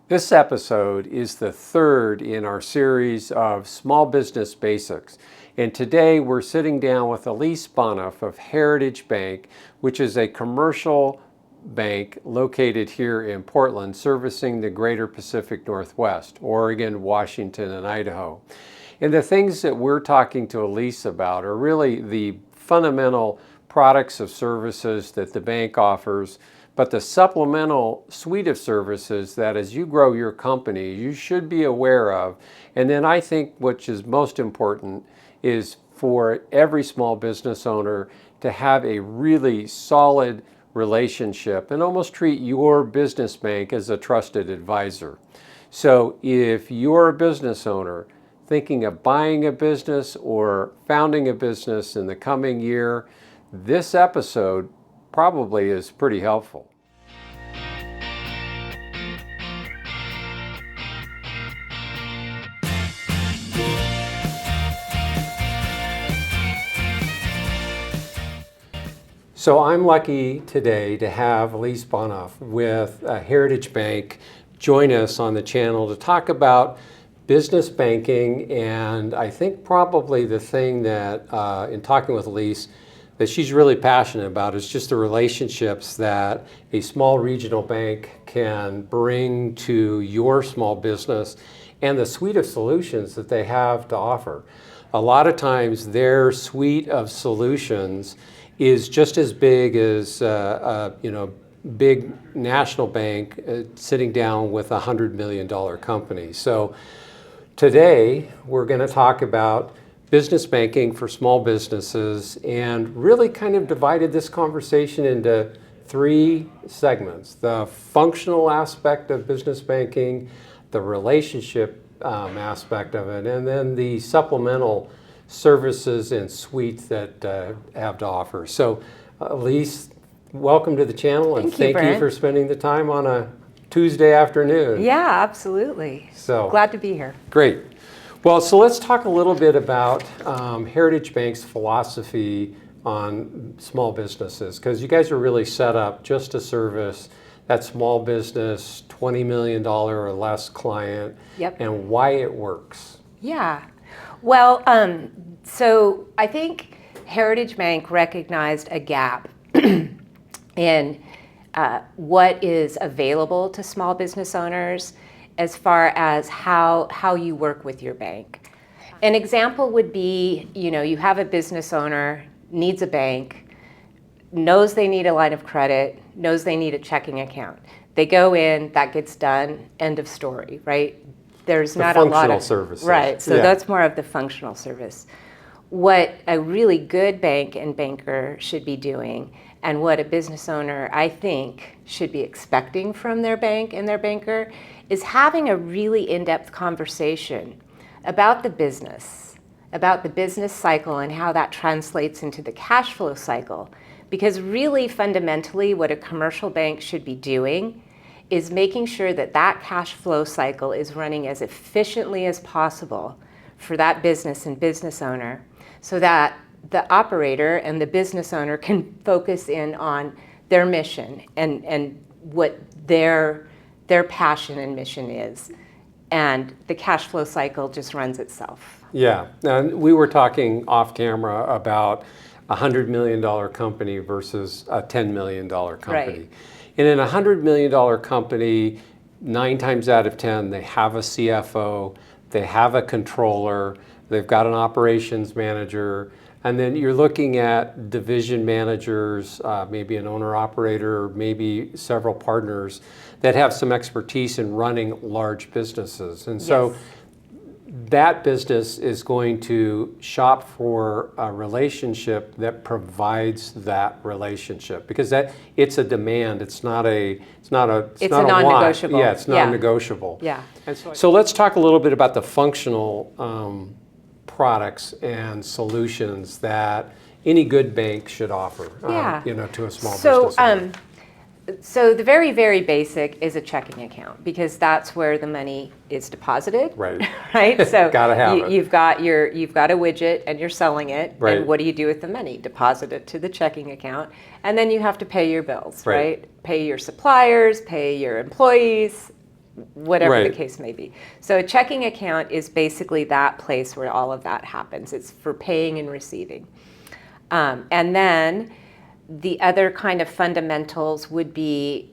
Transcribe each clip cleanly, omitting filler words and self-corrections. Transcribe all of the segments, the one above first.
This episode is the third in our series of Small Business Basics. And today we're sitting down with Elise Bouneff of Heritage Bank, which is a commercial bank located here in Portland, servicing the greater Pacific Northwest, Oregon, Washington, and Idaho. And the things that we're talking to Elise about are really the fundamental products of services that the bank offers, but the supplemental suite of services that as you grow your company, you should be aware of. And then I think which is most important is for every small business owner to have a really solid relationship and almost treat your business bank as a trusted advisor. So if you're a business owner thinking of buying a business or founding a business in the coming year, this episode probably is pretty helpful. So I'm lucky today to have Elise Bouneff with Heritage Bank join us on the channel to talk about business banking, and I think probably the thing that in talking with Elise that she's really passionate about is just the relationships that a small regional bank can bring to your small business and the suite of solutions that they have to offer. A lot of times their suite of solutions is just as big as big national bank sitting down with a $100 million company. So today we're going to talk about business banking for small businesses and really kind of divided this conversation into three segments: the functional aspect of business banking, the relationship aspect of it, and then the supplemental services and suites that have to offer. So Elise, welcome to the channel, and thank you for spending the time on a Tuesday afternoon. Yeah, absolutely. So glad to be here. Great. Well, so let's talk a little bit about Heritage Bank's philosophy on small businesses, because you guys are really set up just to service that small business, $20 million or less client, and why it works. Yeah. Well, so I think Heritage Bank recognized a gap in what is available to small business owners as far as how you work with your bank. An example would be, you have a business owner, needs a bank, knows they need a line of credit, knows they need a checking account. They go in, that gets done, end of story, right? There's not a lot of services. Right, so that's more of the functional service. What a really good bank and banker should be doing, and what a business owner, I think, should be expecting from their bank and their banker, is having a really in-depth conversation about the business cycle and how that translates into the cash flow cycle. Because really, fundamentally, what a commercial bank should be doing is making sure that that cash flow cycle is running as efficiently as possible for that business and business owner, so that the operator and the business owner can focus in on their mission and what their passion and mission is. And the cash flow cycle just runs itself. Yeah, and we were talking off camera about a $100 million company versus a $10 million company. Right. And in a $100 million company, 9 times out of 10, they have a CFO, they have a controller, they've got an operations manager, and then you're looking at division managers, maybe an owner-operator, maybe several partners that have some expertise in running large businesses. And so that business is going to shop for a relationship that provides that relationship, because it's a demand. It's not a non-negotiable. Yeah, it's non-negotiable. Yeah. So let's talk a little bit about the functional products and solutions that any good bank should offer. To a small business owner. So the very, very basic is a checking account, because that's where the money is deposited. Right. Right. So Gotta have it. You've got a widget and you're selling it. Right. And what do you do with the money? Deposit it to the checking account, and then you have to pay your bills. Right. Pay your suppliers, pay your employees, whatever the Right. case may be. So a checking account is basically that place where all of that happens. It's for paying and receiving. And then the other kind of fundamentals would be,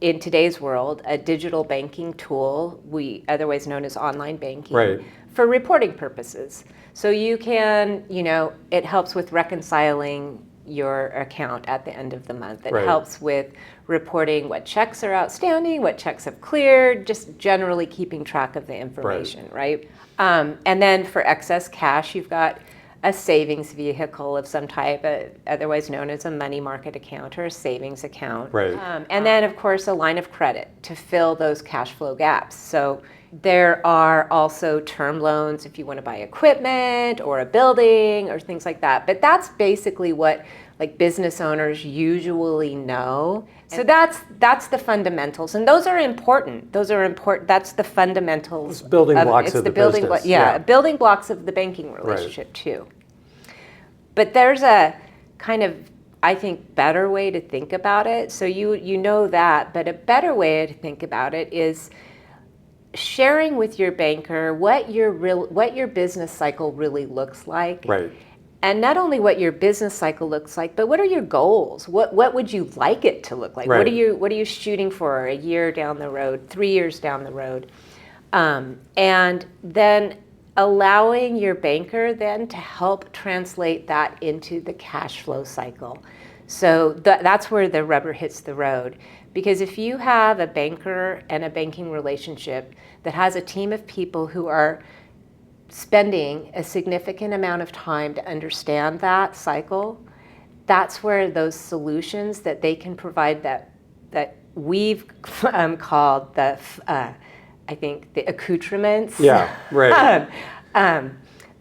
in today's world, a digital banking tool, otherwise known as online banking, Right. for reporting purposes. So you can, it helps with reconciling your account at the end of the month. It Right. helps with reporting what checks are outstanding, what checks have cleared, just generally keeping track of the information, right? And then for excess cash, you've got a savings vehicle of some type, otherwise known as a money market account or a savings account. Right. And then, of course, a line of credit to fill those cash flow gaps. So there are also term loans if you want to buy equipment or a building or things like that. But that's basically what business owners usually know. So that's the fundamentals, and those are important. That's the fundamentals. It's building blocks of the business. Building blocks of the banking relationship too. But there's a kind of, I think, better way to think about it. So you know that, but a better way to think about it is sharing with your banker what your business cycle really looks like. Right. And not only what your business cycle looks like, but what are your goals? What would you like it to look like? Right. What are you shooting for a year down the road, 3 years down the road? And then allowing your banker then to help translate that into the cash flow cycle. So that's where the rubber hits the road. Because if you have a banker and a banking relationship that has a team of people who are spending a significant amount of time to understand that cycle, that's where those solutions that they can provide that we've called I think the accoutrements. Yeah, right.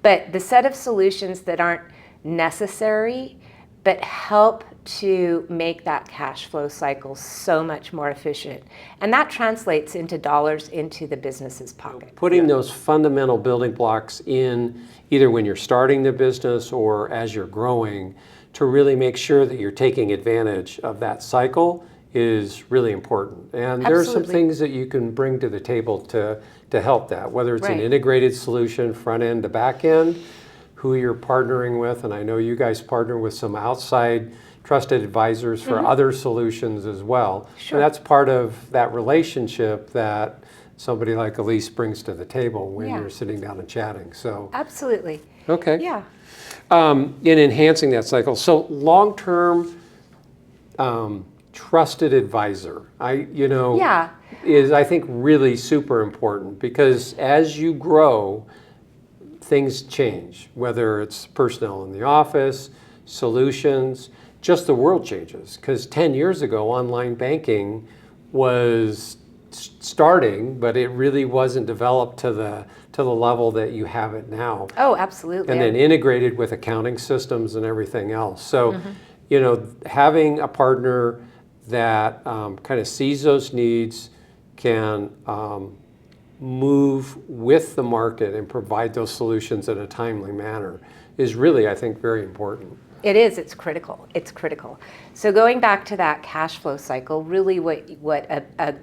But the set of solutions that aren't necessary, but help to make that cash flow cycle so much more efficient. And that translates into dollars into the business's pocket. Putting those fundamental building blocks in either when you're starting the business or as you're growing to really make sure that you're taking advantage of that cycle is really important. And there are some Absolutely. things that you can bring to the table to help that, whether it's an Right. integrated solution, front end to back end, who you're partnering with. And I know you guys partner with some outside trusted advisors for other solutions as well. Sure. And that's part of that relationship that somebody like Elise brings to the table when Yeah. you're sitting down and chatting. So, Absolutely. okay. Yeah. In enhancing that cycle. So long-term trusted advisor, Yeah. is I think really super important because as you grow, things change, whether it's personnel in the office, solutions, just the world changes. Because 10 years ago, online banking was starting, but it really wasn't developed to the level that you have it now. Oh, absolutely. And then integrated with accounting systems and everything else. So, having a partner that kind of sees those needs, can move with the market and provide those solutions in a timely manner is really, I think, very important. It is. It's critical. It's critical. So going back to that cash flow cycle, really what a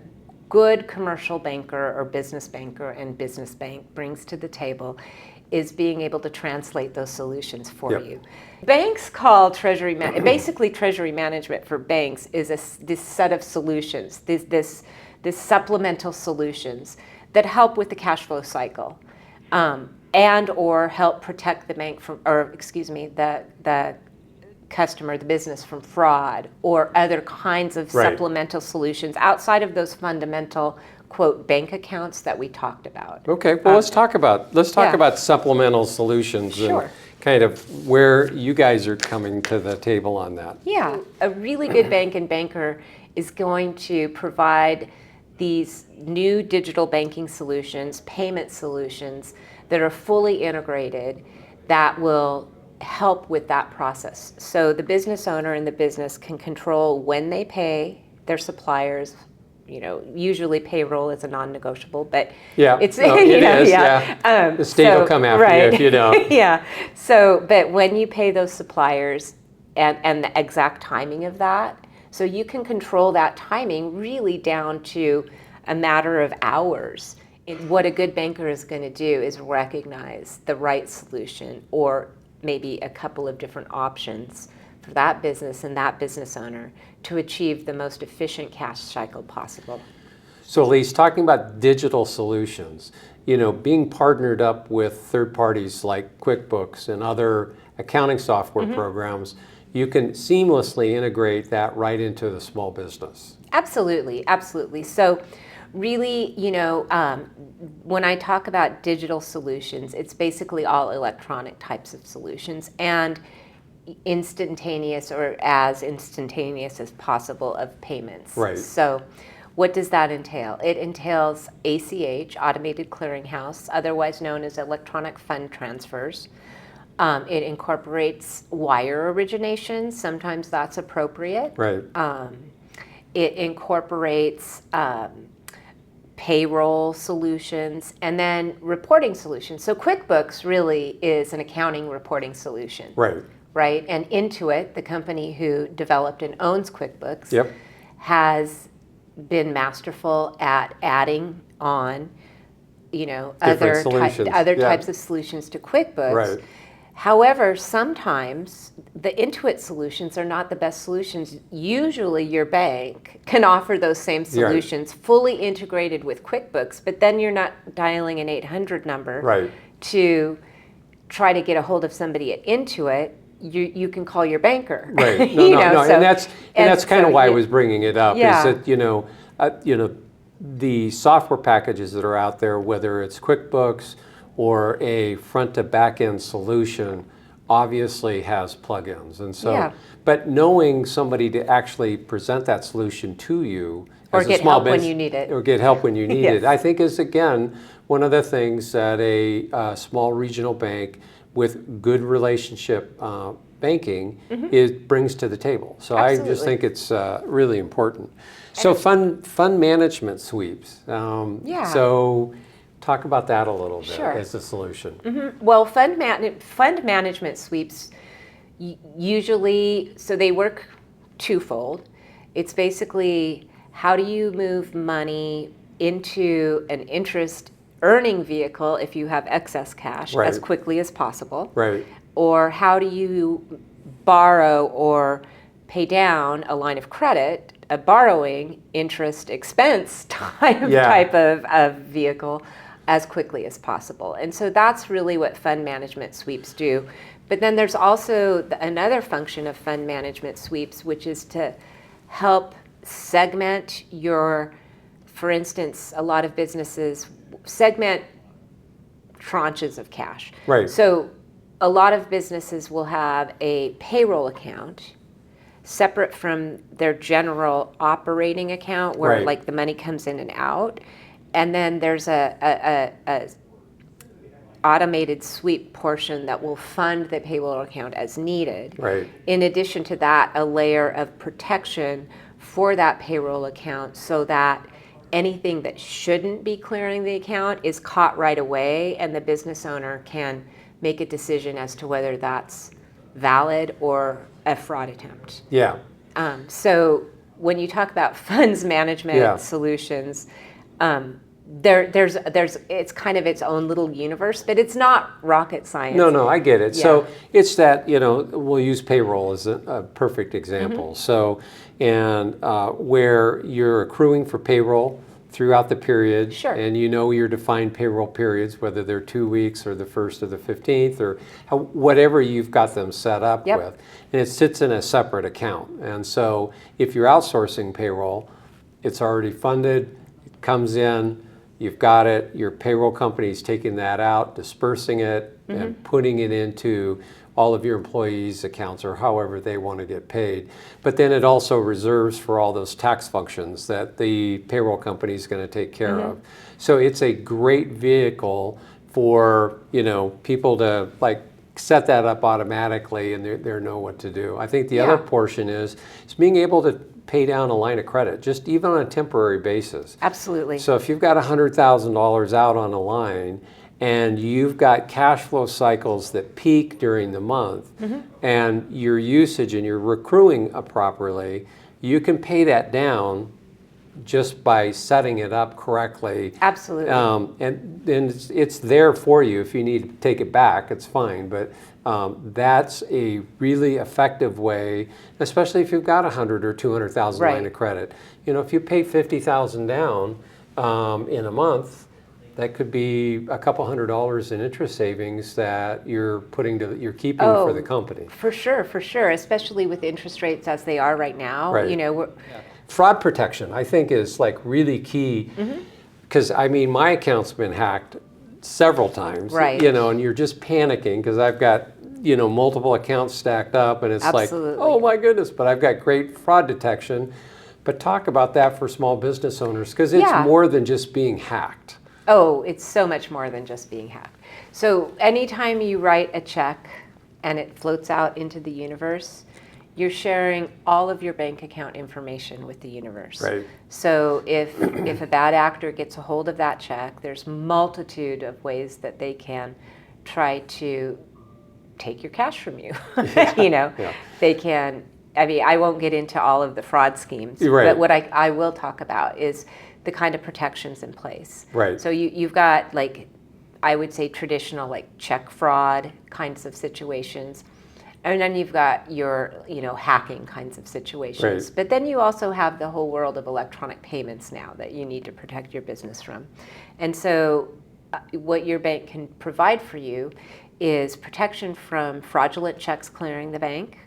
good commercial banker or business banker and business bank brings to the table is being able to translate those solutions for Yep. you. Banks call basically treasury management for banks is this set of solutions, this supplemental solutions that help with the cash flow cycle. And or help protect the bank from, the customer, the business from fraud or other kinds of Right. supplemental solutions outside of those fundamental, quote, bank accounts that we talked about. Okay, well, let's talk yeah. about supplemental solutions Sure. and kind of where you guys are coming to the table on that. Yeah, a really good bank and banker is going to provide these new digital banking solutions, payment solutions that are fully integrated that will help with that process. So the business owner and the business can control when they pay their suppliers. Usually payroll is a non-negotiable, but Yeah, it's no, it is, yeah. The state will come after you if you don't. Yeah. So, but when you pay those suppliers and the exact timing of that, so you can control that timing really down to a matter of hours. What a good banker is going to do is recognize the right solution, or maybe a couple of different options for that business and that business owner to achieve the most efficient cash cycle possible. So Elise, talking about digital solutions, being partnered up with third parties like QuickBooks and other accounting software programs, you can seamlessly integrate that right into the small business. Absolutely, absolutely. So really, when I talk about digital solutions, it's basically all electronic types of solutions and instantaneous, or as instantaneous as possible, of payments. Right. So what does that entail? It entails ACH, Automated Clearinghouse, otherwise known as electronic fund transfers. It incorporates wire origination. Sometimes that's appropriate. Right. It incorporates payroll solutions, and then reporting solutions. So QuickBooks really is an accounting reporting solution. Right. Right? And Intuit, the company who developed and owns QuickBooks, Yep. has been masterful at adding on, other solutions. types of solutions to QuickBooks. Right. However, sometimes the Intuit solutions are not the best solutions. Usually your bank can offer those same solutions fully integrated with QuickBooks, but then you're not dialing an 800 number Right. to try to get a hold of somebody at Intuit. You can call your banker. Right. No, no. So, and that's kind of why I was bringing it up. Yeah. Is that the software packages that are out there, whether it's QuickBooks or a front to back end solution, obviously has plugins, and so. Yeah. But knowing somebody to actually present that solution to you, Or as a get small help when business- you need it. or get help when you need Yes. it, I think is again one of the things that a small regional bank with good relationship banking brings to the table. So I just Absolutely. think it's really important. So fund management sweeps. Yeah. So talk about that a little bit Sure. as a solution. Well, fund management sweeps usually, so they work twofold. It's basically, how do you move money into an interest earning vehicle if you have excess cash Right. as quickly as possible? Right. Or how do you borrow or pay down a line of credit, a borrowing interest expense type of vehicle, as quickly as possible? And so that's really what fund management sweeps do. But then there's also another function of fund management sweeps, which is to help segment for instance, a lot of businesses segment tranches of cash. Right. So a lot of businesses will have a payroll account separate from their general operating account, where Right. like the money comes in and out. And then there's a automated sweep portion that will fund the payroll account as needed. Right. In addition to that, a layer of protection for that payroll account, so that anything that shouldn't be clearing the account is caught right away, and the business owner can make a decision as to whether that's valid or a fraud attempt. Yeah. So when you talk about funds management Yeah. solutions, there's it's kind of its own little universe, but it's not rocket science. No, I get it. Yeah. So it's that, we'll use payroll as a perfect example. So, and where you're accruing for payroll throughout the period, Sure. and your defined payroll periods, whether they're 2 weeks or the 1st or the 15th, or whatever you've got them set up Yep. with, and it sits in a separate account. And so if you're outsourcing payroll, it's already funded, it comes in, you've got it, your payroll company's taking that out, dispersing it, and putting it into all of your employees' accounts, or however they want to get paid. But then it also reserves for all those tax functions that the payroll company is going to take care of. So it's a great vehicle for people to set that up automatically, and they know what to do. I think the other portion is being able to pay down a line of credit, just even on a temporary basis. Absolutely. So if you've got $100,000 out on a line, and you've got cash flow cycles that peak during the month, and your usage and you're accruing properly, you can pay that down just by setting it up correctly. Absolutely. And it's there for you. If you need to take it back, it's fine. But that's a really effective way, especially if you've got 100 or 200,000 line of credit. You know, if you pay 50,000 down in a month, that could be a couple $100 in interest savings that you're keeping for the company. For sure. Especially with interest rates as they are right now. Right. You know, fraud protection, I think, is like really key. Because I mean, my account's been hacked several times. Right. You know, and you're just panicking because I've got, you know, multiple accounts stacked up, and it's Absolutely. like, oh my goodness. But I've got great fraud detection. But talk about that for small business owners, because it's more than just being hacked. Oh, it's so much more than just being hacked. So anytime you write a check and it floats out into the universe, you're sharing all of your bank account information with the universe. Right. So if a bad actor gets a hold of that check, there's multitude of ways that they can try to take your cash from you. You know, they can, I mean, I won't get into all of the fraud schemes, but what I will talk about is the kind of protections in place. Right. So you've got, like, I would say traditional, like, check fraud kinds of situations. And then you've got your, you know, hacking kinds of situations. Right. But then you also have the whole world of electronic payments now that you need to protect your business from. And so what your bank can provide for you is protection from fraudulent checks clearing the bank,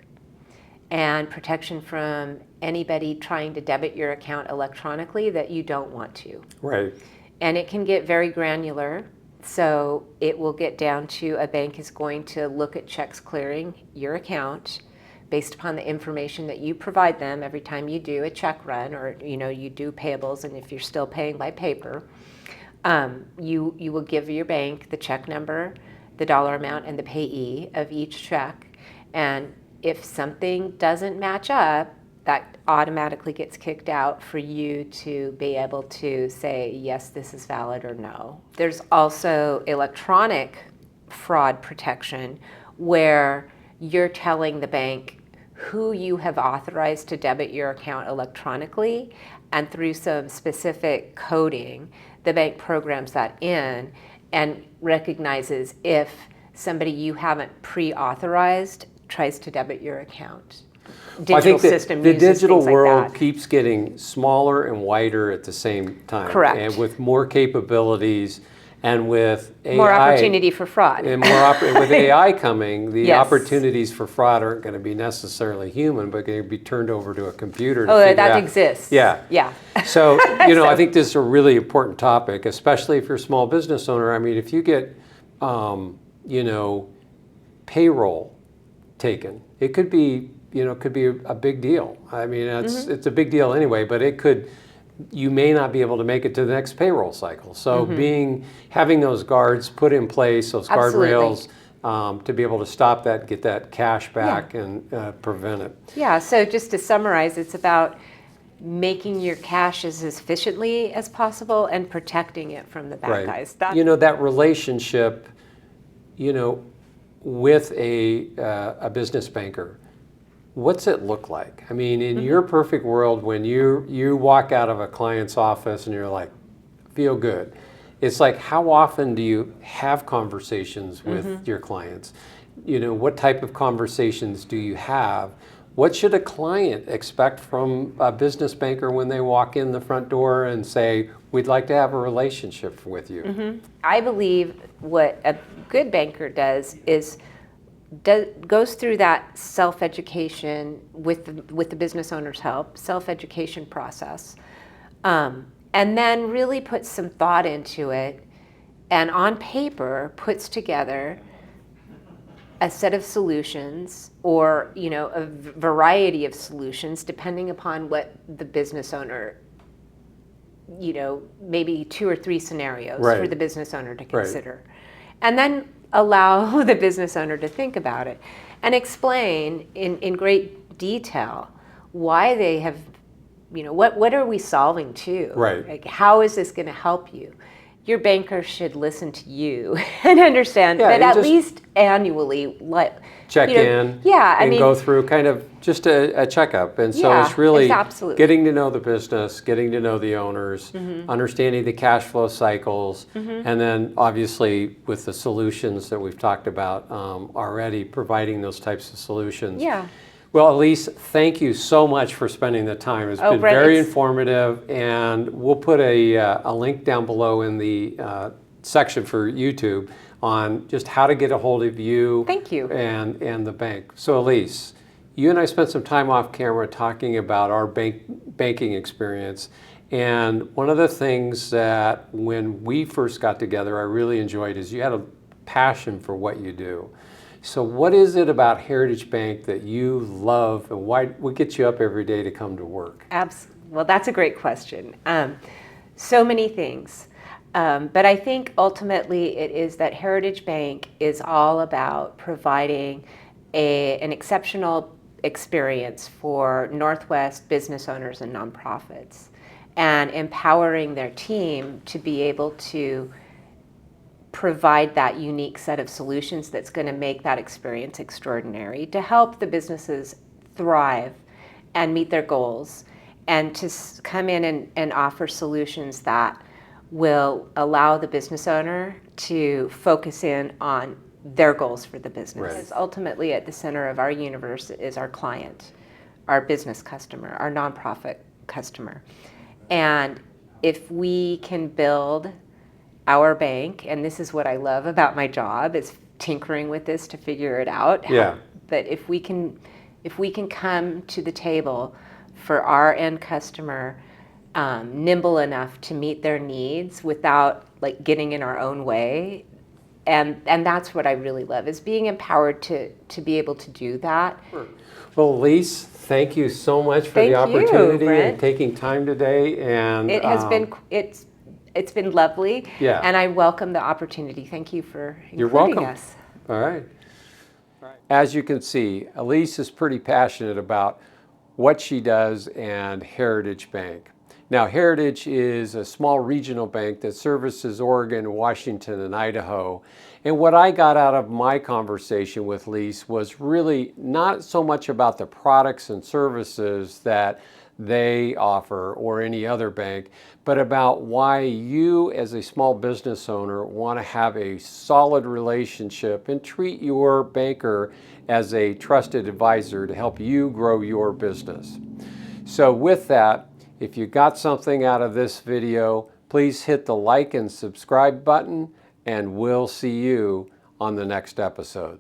and protection from anybody trying to debit your account electronically that you don't want to. Right. And it can get very granular. So it will get down to a bank is going to look at checks clearing your account based upon the information that you provide them every time you do a check run, or, you know, you do payables, and if you're still paying by paper, you will give your bank the check number, the dollar amount, and the payee of each check. And if something doesn't match up, that automatically gets kicked out for you to be able to say, yes, this is valid, or no. There's also electronic fraud protection where you're telling the bank who you have authorized to debit your account electronically, and through some specific coding, the bank programs that in and recognizes if somebody you haven't pre-authorized tries to debit your account. Digital I think system the uses digital things like world that. keeps getting smaller and wider at the same time. Correct. And with more capabilities, and with AI, More opportunity for fraud. and with AI coming, the Yes. opportunities for fraud aren't going to be necessarily human, but going to be turned over to a computer. Oh, figure that out. exists. Yeah. Yeah. So, you know, I think this is a really important topic, especially if you're a small business owner. I mean, if you get, you know, payroll taken, it could be, you know, could be a big deal. I mean, it's a big deal anyway, but you may not be able to make it to the next payroll cycle. So having those guards put in place, those guardrails, to be able to stop that, get that cash back, and prevent it. Yeah, so just to summarize, it's about making your cash as efficiently as possible and protecting it from the bad guys. You know, that relationship, you know, with a business banker, what's it look like? I mean, in your perfect world, when you walk out of a client's office and you're like, feel good, it's like, how often do you have conversations with your clients? You know, what type of conversations do you have? What should a client expect from a business banker when they walk in the front door and say, we'd like to have a relationship with you? I believe what a good banker does is goes through that self-education with the business owner's help, self-education process, and then really puts some thought into it, and on paper puts together a set of solutions, or, you know, a variety of solutions depending upon what the business owner, you know, maybe 2 or 3 scenarios for the business owner to consider. And then allow the business owner to think about it and explain in great detail why they have, you know, what are we solving to? Right. Like, how is this going to help you? your banker should listen to you and understand Yeah, that and at just least annually, check you know, in yeah, I and mean, go through kind of just a checkup. And so yeah, it's really absolutely. getting to know the business, getting to know the owners, Mm-hmm. understanding the cash flow cycles, Mm-hmm. and then obviously with the solutions that we've talked about already, providing those types of solutions. Yeah. Well, Elise, thank you so much for spending the time. It's Oh, been Brent, very it's- informative, and we'll put a link down below in the section for YouTube on just how to get a hold of you Thank you. and the bank. So Elise, you and I spent some time off camera talking about our banking experience. And one of the things that when we first got together, I really enjoyed is you had a passion for what you do. So what is it about Heritage Bank that you love, and what gets you up every day to come to work? Well, that's a great question. So many things. But I think ultimately it is that Heritage Bank is all about providing an exceptional experience for Northwest business owners and nonprofits, and empowering their team to be able to provide that unique set of solutions that's going to make that experience extraordinary, to help the businesses thrive and meet their goals, and to come in and offer solutions that will allow the business owner to focus in on their goals for the business. Right. Because ultimately at the center of our universe is our client, our business customer, our nonprofit customer. And if we can build our bank, and this is what I love about my job, is tinkering with this to figure it out. Yeah. But if we can come to the table for our end customer, nimble enough to meet their needs without like getting in our own way, and that's what I really love, is being empowered to be able to do that. Well, Elise, thank you so much for Thank the you, opportunity and Brent. taking time today. And It has been it's been lovely, Yeah. and I welcome the opportunity. Thank you for You're including welcome. us. All right. As you can see, Elise is pretty passionate about what she does and Heritage Bank. Now, Heritage is a small regional bank that services Oregon, Washington, and Idaho. And what I got out of my conversation with Elise was really not so much about the products and services that they offer or any other bank, but about why you as a small business owner want to have a solid relationship and treat your banker as a trusted advisor to help you grow your business. So with that, if you got something out of this video, please hit the like and subscribe button, and we'll see you on the next episode.